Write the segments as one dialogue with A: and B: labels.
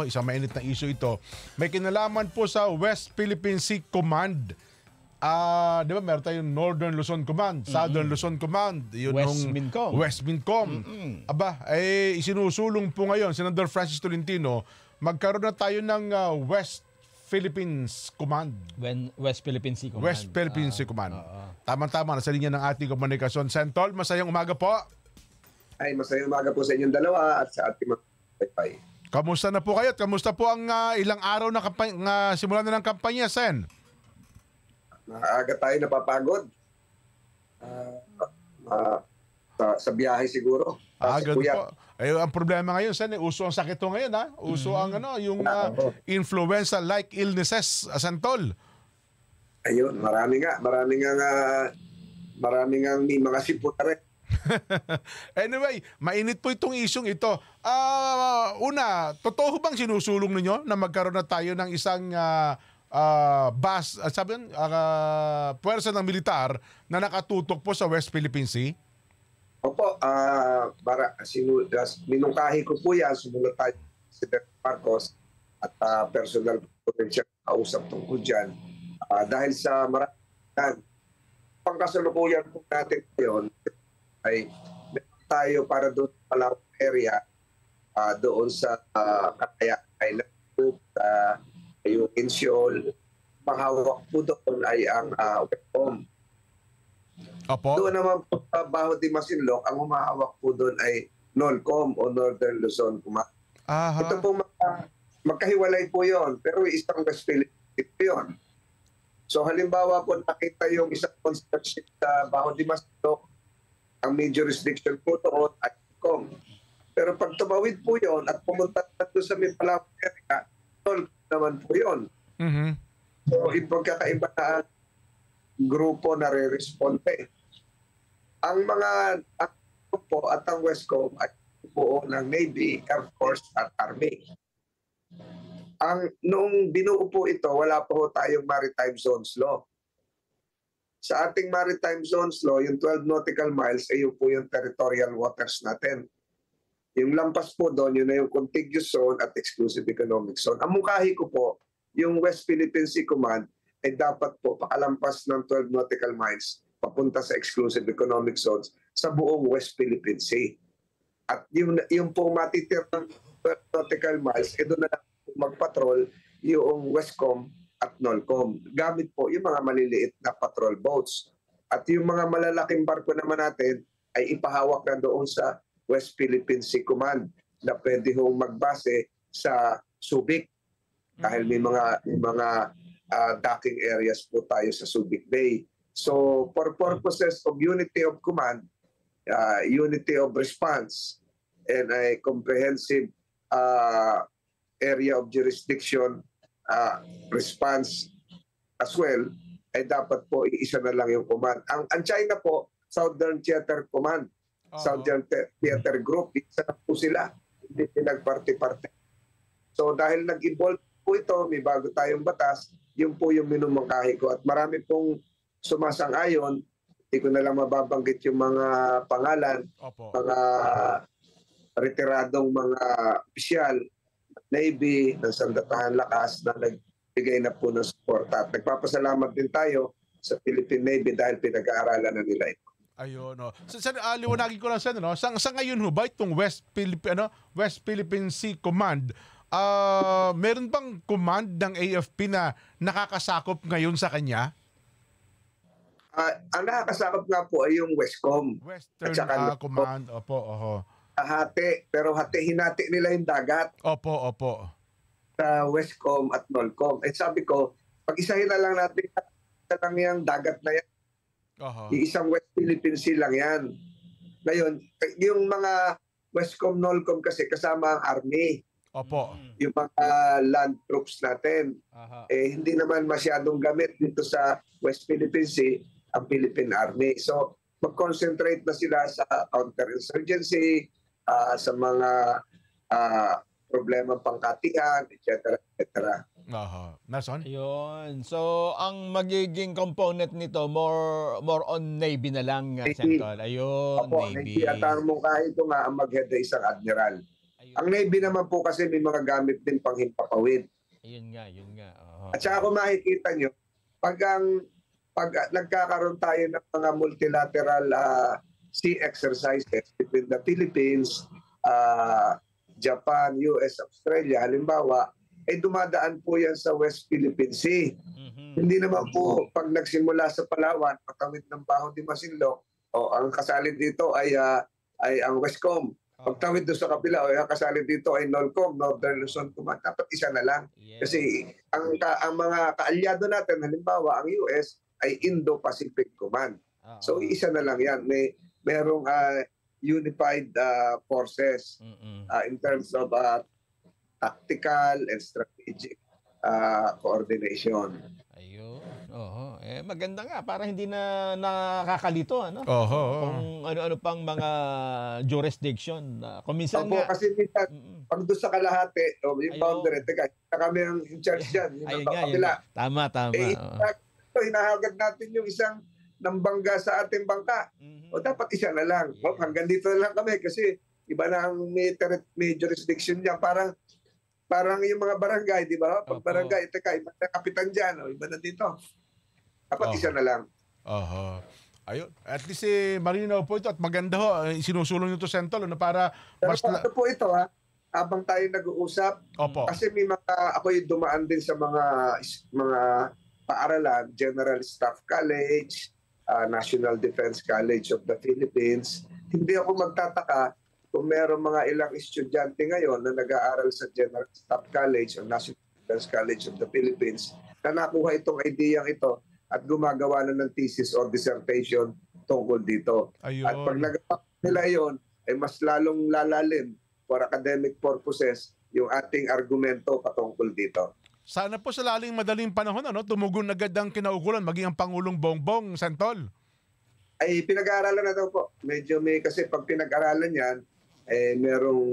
A: Isang mainit na issue ito. May kinalaman po sa West Philippine Sea Command. Di ba meron tayong Northern Luzon Command, Southern Luzon Command, yun West Mincom. Aba, isinusulong po ngayon Senador Francis Tolentino, magkaroon na tayo ng West Philippines Command.
B: West Philippine Sea Command.
A: West Philippine Sea Command. Tama-tama, nasa linya ng ating komunikasyon. Sentol, masayang umaga po.
C: Ay, masayang umaga po sa inyong dalawa at sa ating mga pay.
A: Kamusta na po kayo? Kamusta po ang ilang araw na simulan na ng kampanya, Sen?
C: Maaga tayo napapagod. Sa biyahe siguro.
A: Ganun po. Ang problema ngayon, Sen, uso ang sakit ngayon, ha? Uso ang yung influenza-like illnesses, Santol.
C: Ayun, marami nga may mga sipot na rin.
A: Anyway, mainit po itong isyong ito. Una, totoo bang sinusulong ninyo na magkaroon na tayo ng isang puwersa ng militar na nakatutok po sa West Philippine Sea?
C: Opo, minungkahi ko po yan. Sumunod tayo si Marcos at personal potential kausap tungkol dyan. Dahil sa maraming pangkasalukuyan po natin ngayon, ay tayo para doon sa Palawan area, doon sa Kataya Island, yung Insyol, mahawak po doon ay ang Westcom. Doon naman po sa Baho de Masinloc, ang humahawak po doon ay NOLCOM o Northern Luzon Command. Ito po magkahiwalay po yon, pero isang West Philippine po yun. So halimbawa po nakita yung isang construction sa Baho de Masinloc, ang may jurisdiction po doon ay NOLCOM. Pero pag tumawid po yon at pumunta na sa may Palawan area, NOLCOM naman po yun. So yung pagkakaiba na grupo na re-responde. Ang grupo at ang Westcom ay buo ng Navy, Air Force at Army. Noong binuo po ito, wala po tayong Maritime Zones Law. Sa ating Maritime Zones Law, yung 12 nautical miles ay po yung territorial waters natin. Yung lampas po doon, yun na yung contiguous zone at exclusive economic zone. Ang mungkahi ko po, yung West Philippine Sea Command ay dapat po pakalampas ng 12 nautical miles papunta sa exclusive economic zones sa buong West Philippine Sea. At yung pong matitirang 12 nautical miles, doon na lang magpatrol yung Westcom at NOLCOM. Gamit po yung mga maliliit na patrol boats. At yung mga malalaking barko naman natin ay ipahawak na doon sa West Philippine Sea Command na pwede hong magbase sa Subic. Dahil may mga docking areas po tayo sa Subic Bay. So for purposes of unity of command, unity of response, and a comprehensive area of jurisdiction response as well, ay dapat po iisa na lang yung command. Ang China po, Southern Theater Command, Southern Theater Group, isa na po sila, hindi pinagparti-parti. So dahil nag-evolve po ito, may bago tayong batas, yun po yung minumangkahi ko. At marami pong sumasang-ayon, hindi ko na lang mababanggit yung mga pangalan, mga retiradong mga opisyal, Navy, ng Sandatahan Lakas na nagbigay na po ng support. At nagpapasalamat din tayo sa Philippine Navy dahil pinag-aaralan na nila ito.
A: Ayun, no. Liwanagin ko lang sa sa ngayon ho ba itong West Philippine Sea Command, meron bang command ng AFP na nakakasakop ngayon sa kanya?
C: Ang nakakasakop nga po ay yung Westcom.
A: Western Command, opo.
C: Pero hinati nila yung dagat.
A: Opo.
C: Sa Westcom at NOLCOM. Sabi ko, pag-isahin na lang natin yung dagat na yan. Isang West Philippine Sea lang yan. Ngayon, yung mga Westcom, NOLCOM kasi kasama ang Army.
A: Opo.
C: Yung mga land troops natin. Hindi naman masyadong gamit dito sa West Philippine Sea ang Philippine Army. So, mag-concentrate na sila sa counterinsurgency, sa mga problema pangkatian, etc.
A: Nason?
B: Ayun. So, ang magiging component nito, more on Navy na lang, Sentol. Ayun,
C: Opo,
B: Navy.
C: Navy. At ang mungkahi ko nga ang mag-head ay isang admiral.
B: Ayun.
C: Ang Navy naman po kasi may mga gamit din pang himpapawid.
B: Yun nga, yun nga.
C: At saka kung makikita nyo, pag nagkakaroon tayo ng mga multilateral sea exercises between the Philippines, Japan, US, Australia, halimbawa, ay dumadaan po yan sa West Philippine Sea. Hindi naman po pag nagsimula sa Palawan, patawid ng Baho de Masinloc, ang kasali dito ay ang Westcom. Pagtawid doon sa kapila, ang kasali dito ay NOLCOM, Northern Luzon Command. Dapat isa na lang.
B: Yeah.
C: Kasi ang mga kaalyado natin, halimbawa ang US, ay Indo-Pacific Command. So isa na lang yan. Merong unified forces in terms of tactical and strategic coordination.
B: Ayun. Maganda nga para hindi na nakakalito, ano? Kung ano-ano pang mga jurisdiction. Kung minsan nga
C: kasi minsan pag doon sa kalahati, yung boundary, teka, kami ang in charge dyan.
B: Ayun nga. Tama.
C: Hinahagad natin yung isang nambangga sa ating bangka. O dapat isa na lang. Hanggang dito na lang kami kasi iba na ang may jurisdiction niya. Parang yung mga barangay, di ba? Pag barangay, teka, iba na kapitan dyan, iba na dito. Dapat isa na lang.
A: Ayun. At least malinaw po ito at maganda ho. Sinusulong nito Sentol para
C: mas... Pero po ito habang tayo nag-uusap, kasi may ako'y dumaan din sa mga paaralan, General Staff College, National Defense College of the Philippines. Hindi ako magtataka kung meron mga ilang estudyante ngayon na nag-aaral sa General Staff College o National Defense College of the Philippines na nakuha itong ideyang ito at gumagawa na ng thesis or dissertation tungkol dito.
A: Ayun.
C: At pag nagawa nila yon, ay mas lalong lalalim for academic purposes yung ating argumento patungkol dito.
A: Sana po sa laling madaling panahon, tumugon agad ang kinaukulan, maging ang Pangulong Bongbong, Sentol.
C: Ay pinag-aaralan na daw po. Medyo kasi pag pinag-aralan yan, merong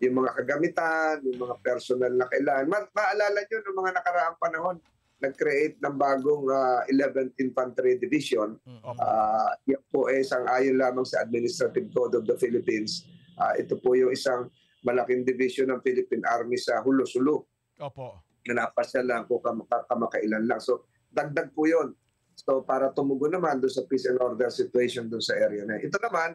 C: yung mga kagamitan, yung mga personal na kailangan. Maalala nyo ng mga nakaraang panahon, nag-create ng bagong 11th Infantry Division. Yan po sang-ayon lamang sa Administrative Code of the Philippines. Ito po yung isang malaking division ng Philippine Army sa Hulo-Sulu. Na napasya lang po kamakailan lang. So dagdag po yun. So para tumugon naman doon sa peace and order situation doon sa area na. Ito naman,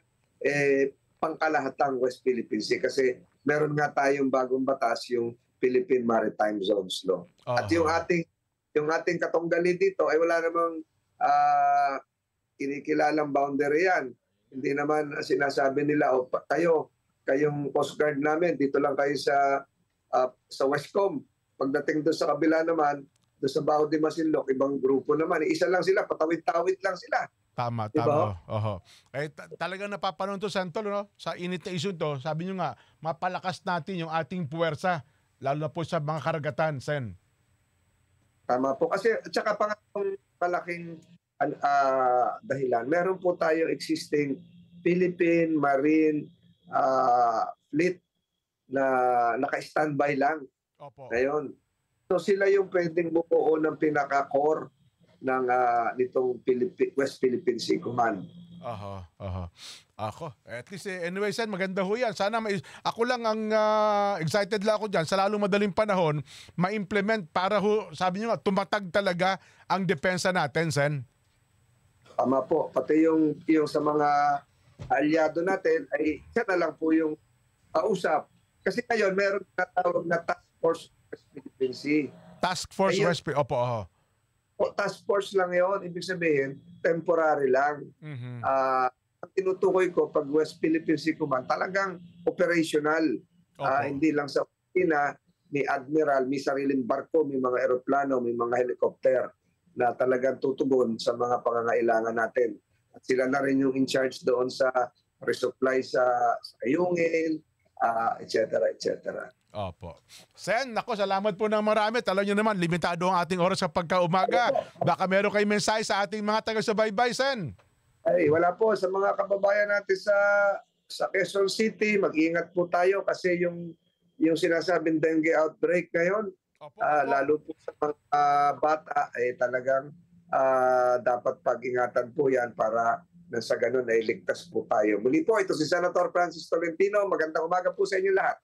C: pangkalahatang West Philippine Sea kasi meron nga tayong bagong batas, yung Philippine Maritime Zones Law. At yung ating katunggali dito ay wala namang kinikilalang boundary yan. Hindi naman sinasabi nila, kayong Coast Guard namin, dito lang kayo sa Westcom. Pagdating doon sa kabila naman, doon sa Baho de Masinloc, ibang grupo naman. Isa lang sila, patawid-tawid lang sila.
A: Tama.
C: Diba?
A: Talagang napapanood to, Sentol, sa init na issue to, sabi nyo nga, mapalakas natin yung ating puwersa, lalo na po sa mga karagatan, Sen.
C: Tama po. Kasi, at saka pangatong malaking dahilan, meron po tayo existing Philippine Marine Fleet na naka-standby lang. Ngayon. So sila yung pwedeng bumuo ng pinaka-core ng nitong West Philippine Sea Command.
A: At least anyway, Sen, maganda ho yan. Sana ako lang ang excited lang ako dyan sa lalong madaling panahon ma-implement para sabi nyo nga, tumatag talaga ang depensa natin, Sen.
C: Tama po. Pati yung sa mga alyado natin ay isa na lang po yung kausap. Kasi ngayon meron na tawag na Task Force West Philippine Sea.
A: Task Force West Philippine Sea.
C: Task Force lang yun. Ibig sabihin, temporary lang. Ang tinutukoy ko pag West Philippine Sea Command, talagang operational. Hindi lang sa Pilipinas, may admiral, may sariling barko, may mga eroplano, may mga helicopter na talagang tutugon sa mga pangangailangan natin. At sila na rin yung in charge doon sa resupply sa Ayungin, etc.
A: Sen, salamat po ng marami. Alam nyo naman, limitado ang ating oras sa pagkaumaga. Baka meron kayong mensahe sa ating mga taga-subaybay, Sen.
C: Ay, wala po. Sa mga kababayan natin sa Quezon City, mag-ingat po tayo kasi yung sinasabing dengue outbreak ngayon, lalo po sa mga bata, ay talagang dapat pag-ingatan po yan para na sa ganun ay ligtas po tayo. Muli po, ito si Senator Francis Tolentino. Magandang umaga po sa inyo lahat.